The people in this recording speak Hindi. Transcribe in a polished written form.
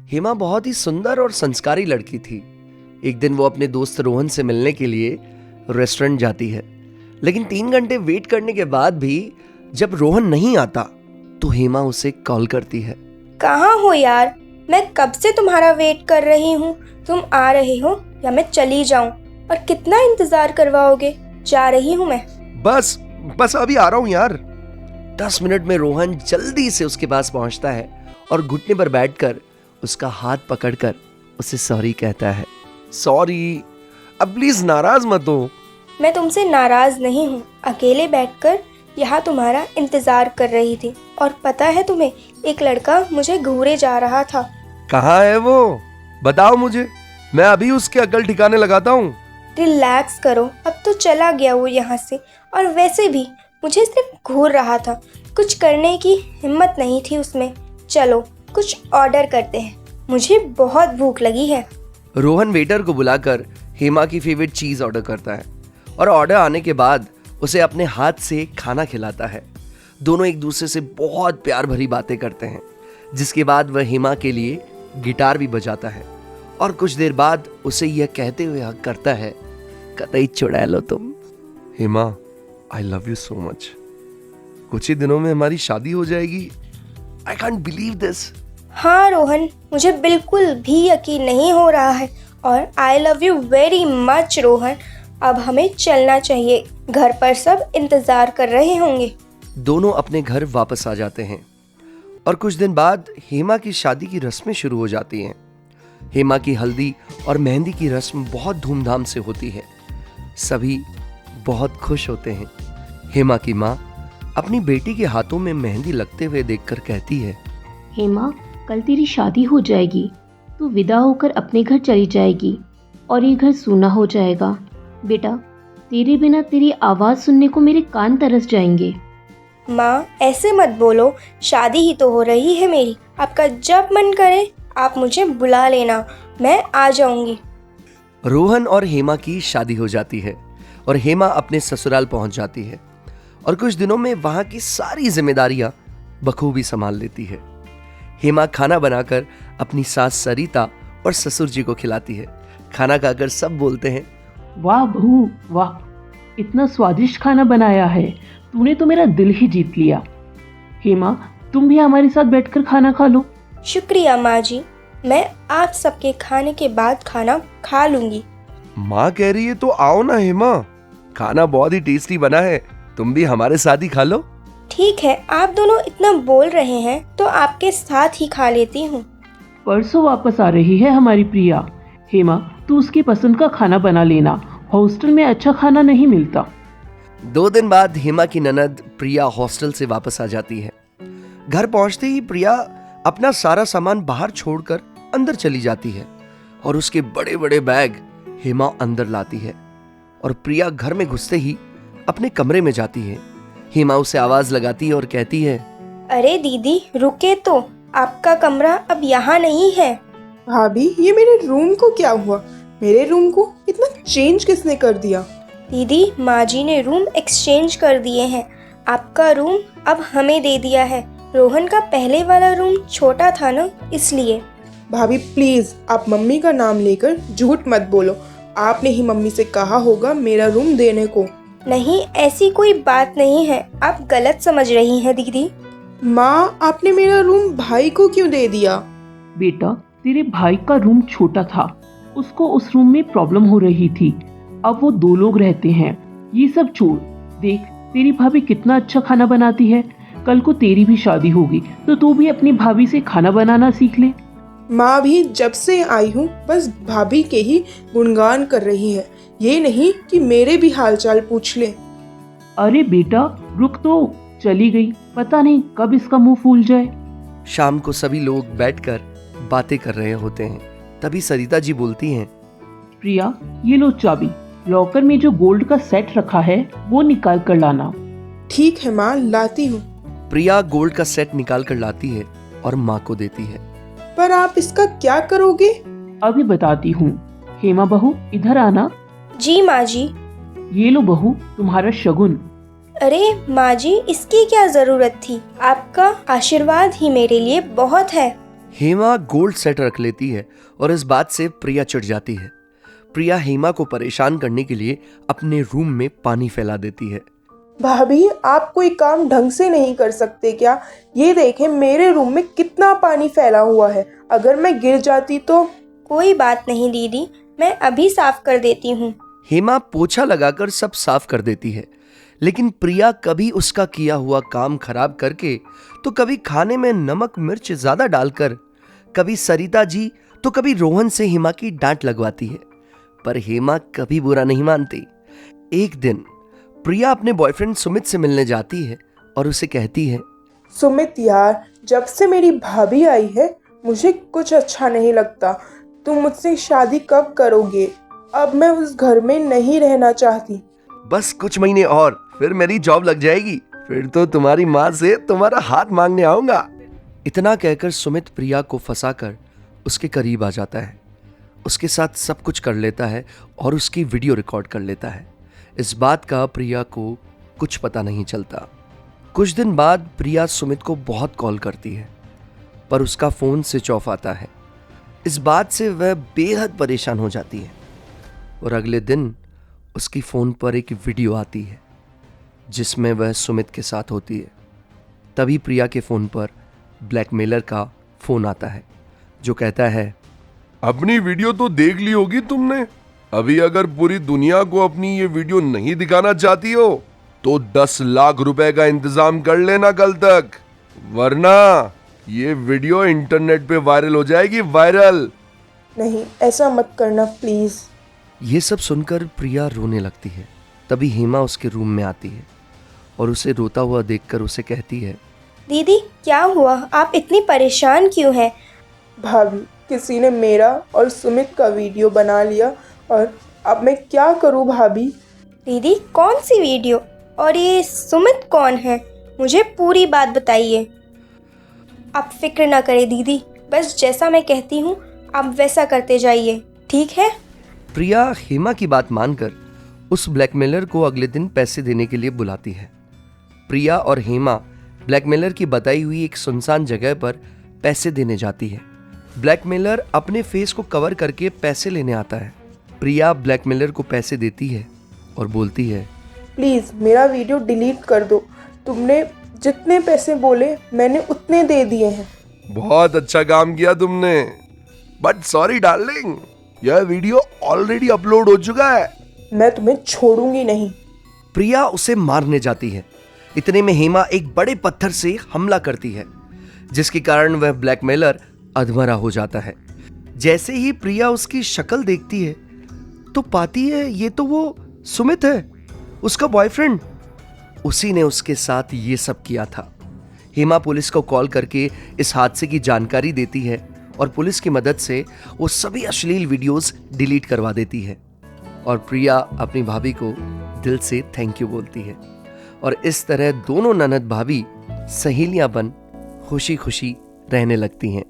हेमा बहुत ही सुंदर और संस्कारी लड़की थी। एक दिन वो अपने दोस्त रोहन से मिलने के लिए रेस्टोरेंट जाती है, लेकिन 3 घंटे वेट करने के बाद भी जब रोहन नहीं आता तो हेमा उसे कॉल करती है। कहाँ हो यार, मैं कब से तुम्हारा वेट कर रही हूँ। तुम आ रहे हो या मैं चली जाऊँ? और कितना इंतजार करवाओगे? जा रही हूँ मैं। बस अभी आ रहा हूँ यार। 10 मिनट में रोहन जल्दी से उसके पास पहुंचता है और घुटने पर बैठकर उसका हाथ पकड़कर उसे सॉरी कहता है। सॉरी, अब प्लीज नाराज मत हो। मैं तुमसे नाराज नहीं हूँ। अकेले बैठकर यहाँ तुम्हारा इंतजार कर रही थी और पता है तुम्हें, एक लड़का मुझे घूरे जा रहा था। कहाँ है वो? बताओ मुझे, मैं अभी उसके अकल ठिकाने लगाता हूँ। रिलैक्स करो, अब तो चला गया वो यहाँ से। और वैसे भी मुझे सिर्फ घूर रहा था, कुछ करने की हिम्मत नहीं थी उसमें। चलो कुछ ऑर्डर करते हैं, मुझे बहुत भूख लगी है। रोहन वेटर को बुलाकर हेमा की फेवरेट चीज ऑर्डर करता है और ऑर्डर आने के बाद उसे अपने हाथ से खाना खिलाता है। दोनों एक दूसरे से बहुत प्यार भरी बातें करते हैं, जिसके बाद वह हेमा के लिए गिटार भी बजाता है और कुछ देर बाद उसे यह कहते हुए हक करता है, कतई चुड़ैल लो तुम। Hema, I love you so much. कुछ ही दिनों में हमारी शादी हो जाएगी। I can't believe this. हाँ रोहन, मुझे बिल्कुल भी यकीन नहीं हो रहा है। और I love you very much Rohan. अब हमें चलना चाहिए, घर पर सब इंतजार कर रहे होंगे। दोनों अपने घर वापस आ जाते हैं और कुछ दिन बाद हेमा की शादी की रस्में शुरू हो जाती हैं। हेमा की हल्दी और मेहंदी की रस्म बहुत धूमधाम से होती है। सभी बहुत खुश होते हैं। हेमा की माँ अपनी बेटी के हाथों में मेहंदी लगते हुए देखकर कहती है, हेमा, कल तेरी शादी हो जाएगी, तू विदा होकर अपने घर चली जाएगी और ये घर सूना हो जाएगा। बेटा, तेरे बिना तेरी आवाज़ सुनने को मेरे कान तरस जाएंगे। माँ ऐसे मत बोलो, शादी ही तो हो रही है मेरी। आपका जब मन करे आप मुझे बुला लेना, मैं आ जाऊंगी। रोहन और हेमा की शादी हो जाती है और हेमा अपने ससुराल पहुंच जाती है और कुछ दिनों में वहां की सारी जिम्मेदारियां बखूबी संभाल लेती है। हेमा खाना बनाकर अपनी सास सरिता और ससुर जी को खिलाती है। खाना खाकर सब बोलते हैं, वाह बहू वाह, इतना स्वादिष्ट खाना बनाया है, तूने तो मेरा दिल ही जीत लिया। हेमा, तुम भी हमारे साथ बैठकर खाना खा लो। शुक्रिया माँ जी, मैं आप सबके खाने के बाद खाना खा लूंगी। माँ कह रही है तो आओ ना हेमा, खाना बहुत ही टेस्टी बना है, तुम भी हमारे साथ ही खा लो। ठीक है, आप दोनों इतना बोल रहे हैं तो आपके साथ ही खा लेती हूँ। परसों वापस आ रही है हमारी प्रिया। हेमा, तू उसकी पसंद का खाना बना लेना, हॉस्टल में अच्छा खाना नहीं मिलता। 2 दिन बाद हेमा की ननद प्रिया हॉस्टल से वापस आ जाती है। घर पहुंचते ही प्रिया अपना सारा सामान बाहर छोड़कर अंदर चली जाती है और उसके बड़े बड़े बैग हेमा अंदर लाती है और प्रिया घर में घुसते ही अपने कमरे में जाती है। हेमा उसे आवाज लगाती है और कहती है, अरे दीदी रुके तो, आपका कमरा अब यहाँ नहीं है। भाभी, ये मेरे रूम को क्या हुआ? मेरे रूम को इतना चेंज किसने कर दिया? दीदी, माँ जी ने रूम एक्सचेंज कर दिए हैं। आपका रूम अब हमें दे दिया है। रोहन का पहले वाला रूम छोटा था ना, इसलिए। भाभी प्लीज, आप मम्मी का नाम लेकर झूठ मत बोलो। आपने ही मम्मी से कहा होगा मेरा रूम देने को। नहीं, ऐसी कोई बात नहीं है, आप गलत समझ रही हैं दीदी। माँ, आपने मेरा रूम भाई को क्यों दे दिया? बेटा, तेरे भाई का रूम छोटा था, उसको उस रूम में प्रॉब्लम हो रही थी। अब वो 2 लोग रहते हैं। ये सब छोड़, देख तेरी भाभी कितना अच्छा खाना बनाती है। कल को तेरी भी शादी होगी तो तू भी अपनी भाभी से खाना बनाना सीख ले। माँ भी जब से आई हूँ बस भाभी के ही गुणगान कर रही है, ये नहीं कि मेरे भी हालचाल पूछ ले। अरे बेटा रुक तो, चली गई, पता नहीं कब इसका मुंह फूल जाए। शाम को सभी लोग बैठकर बातें कर रहे होते हैं। तभी सरिता जी बोलती हैं, प्रिया, ये लो चाबी, लॉकर में जो गोल्ड का सेट रखा है वो निकाल कर लाना। ठीक है माँ, लाती हूँ। प्रिया गोल्ड का सेट निकाल कर लाती है और माँ को देती है। पर आप इसका क्या करोगे? अभी बताती हूँ। हेमा बहू, इधर आना। जी माँ जी। ये लो बहू, तुम्हारा शगुन। अरे माँ जी, इसकी क्या जरूरत थी? आपका आशीर्वाद ही मेरे लिए बहुत है। हेमा गोल्ड सेट रख लेती है और इस बात से प्रिया चिढ़ जाती है। प्रिया हेमा को परेशान करने के लिए अपने रूम में पानी फैला देती है। भाभी, आप कोई काम ढंग से नहीं कर सकते क्या? ये देखें मेरे रूम में कितना पानी फैला हुआ है, अगर मैं गिर जाती तो। कोई बात नहीं दीदी, मैं अभी साफ कर देती हूँ। हेमा पोछा लगाकर सब साफ कर देती है, लेकिन प्रिया कभी उसका किया हुआ काम खराब करके तो कभी खाने में नमक मिर्च ज्यादा डालकर, कभी सरिता जी तो कभी रोहन से हेमा की डांट लगवाती है। पर हेमा कभी बुरा नहीं मानती। एक दिन प्रिया अपने बॉयफ्रेंड सुमित से मिलने जाती है और उसे कहती है, सुमित यार, जब से मेरी भाभी आई है मुझे कुछ अच्छा नहीं लगता। तुम मुझसे शादी कब करोगे? अब मैं उस घर में नहीं रहना चाहती। बस कुछ महीने और फिर मेरी जॉब लग जाएगी, फिर तो तुम्हारी माँ से तुम्हारा हाथ मांगने आऊंगा। इतना कहकर सुमित प्रिया को फंसाकर उसके करीब आ जाता है, उसके साथ सब कुछ कर लेता है और उसकी वीडियो रिकॉर्ड कर लेता है। इस बात का प्रिया को कुछ पता नहीं चलता। कुछ दिन बाद प्रिया सुमित को बहुत कॉल करती है, पर उसका फोन स्विच ऑफ आता है। इस बात से वह बेहद परेशान हो जाती है और अगले दिन उसकी फोन पर एक वीडियो आती है जिसमें वह सुमित के साथ होती है। तभी प्रिया के फोन पर ब्लैकमेलर का फोन आता है जो कहता है, अपनी वीडियो तो देख ली होगी तुमने। अभी अगर पूरी दुनिया को अपनी ये वीडियो नहीं दिखाना चाहती हो तो 10 लाख रुपए का इंतजाम कर लेना कल तक, वरना ये वीडियो इंटरनेट पे वायरल हो जाएगी, वायरल। नहीं, ऐसा मत करना प्लीज। ये सब सुनकर प्रिया रोने लगती है। तभी हेमा उसके रूम में आती है और उसे रोता हुआ देखकर उसे कहती है, दीदी क्या हुआ, आप इतनी परेशान क्यों हैं? भाभी, किसी ने मेरा और सुमित का वीडियो बना लिया और अब मैं क्या करूं भाभी? दीदी कौन सी वीडियो, और ये सुमित कौन है? मुझे पूरी बात बताइए। आप फिक्र ना करें दीदी, बस जैसा मैं कहती हूँ आप वैसा करते जाइए, ठीक है? प्रिया हेमा की बात मानकर उस ब्लैकमेलर को अगले दिन पैसे देने के लिए बुलाती है। प्रिया और हेमा ब्लैकमेलर की बताई हुई एक सुनसान जगह पर पैसे देने जाती है। ब्लैकमेलर अपने फेस को कवर करके पैसे लेने आता है। प्रिया ब्लैकमेलर को पैसे देती है और बोलती है, प्लीज मेरा वीडियो डिलीट कर दो। तुमने जितने पैसे बोले मैंने उतने दे दिए हैं। बहुत अच्छा काम किया तुमने, बट सॉरी डार्लिंग, यह वीडियो ऑलरेडी अपलोड हो चुका है। मैं तुम्हें छोड़ूंगी नहीं। प्रिया उसे मारने जाती है। इतने में हेमा एक बड़े पत्थर से हमला करती है जिसके कारण वह ब्लैकमेलर अधमरा हो जाता है। जैसे ही प्रिया उसकी शक्ल देखती है तो पाती है ये तो वो सुमित है, उसका बॉयफ्रेंड। उसी ने उसके साथ ये सब किया था। हेमा पुलिस को कॉल करके इस हादसे की जानकारी देती है और पुलिस की मदद से वो सभी अश्लील वीडियोस डिलीट करवा देती है और प्रिया अपनी भाभी को दिल से थैंक यू बोलती है और इस तरह दोनों ननद भाभी सहेलियां बन खुशी खुशी रहने लगती हैं।